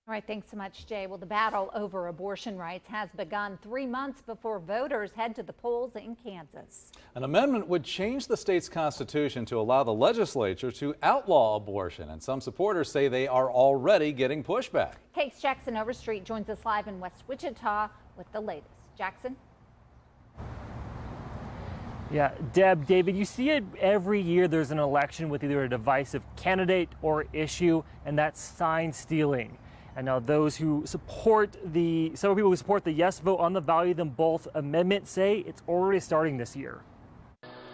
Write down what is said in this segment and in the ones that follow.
All right, thanks so much, Jay. Well, the battle over abortion rights has begun 3 months before voters head to the polls in Kansas. An amendment would change the state's constitution to allow the legislature to outlaw abortion, and some supporters say they are already getting pushback. KAKE's Jackson Overstreet joins us live in West Wichita with the latest. Jackson? Yeah, Deb, David, you see it every year. There's an election with either a divisive candidate or issue, and that's sign stealing. And now those who support several people who support the yes vote on the value them both amendment say it's already starting this year.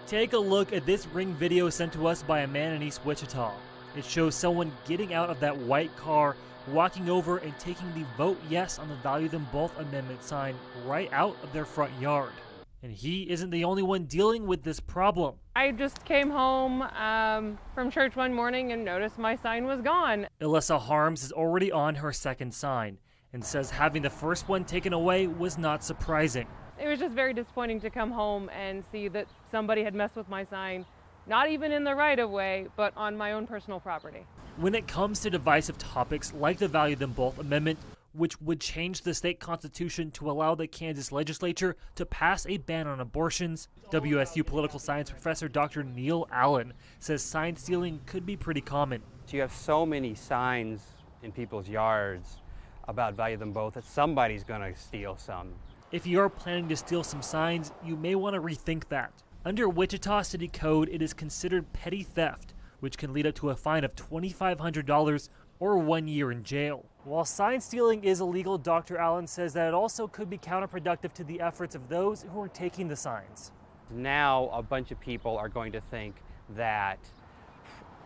Take a look at this Ring video sent to us by a man in East Wichita. It shows someone getting out of that white car, walking over and taking the vote yes on the value them both amendment sign right out of their front yard. And he isn't the only one dealing with this problem. I just came home from church one morning and noticed my sign was gone. Alyssa Harms is already on her second sign and says having the first one taken away was not surprising. It was just very disappointing to come home and see that somebody had messed with my sign, not even in the right of way, but on my own personal property. When it comes to divisive topics like the Value Them Both Amendment, which would change the state constitution to allow the Kansas legislature to pass a ban on abortions, WSU political science professor Dr. Neal Allen says sign stealing could be pretty common. You have so many signs in people's yards about value them both that somebody's going to steal some. If you're planning to steal some signs, you may want to rethink that. Under Wichita City Code, it is considered petty theft, which can lead up to a fine of $2,500 or 1 year in jail. While sign stealing is illegal, Dr. Allen says that it also could be counterproductive to the efforts of those who are taking the signs. Now a bunch of people are going to think that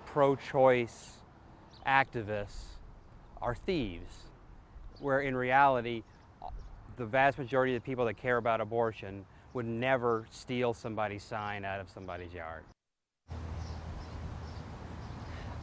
pro-choice activists are thieves, where in reality, the vast majority of the people that care about abortion would never steal somebody's sign out of somebody's yard.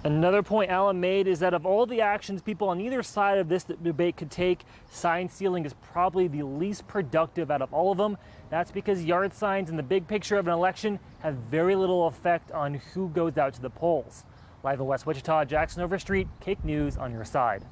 Another point Allen made is that of all the actions people on either side of this debate could take, sign stealing is probably the least productive out of all of them. That's because yard signs in the big picture of an election have very little effect on who goes out to the polls. Live in West Wichita, Jackson Overstreet, KAKE News on your side.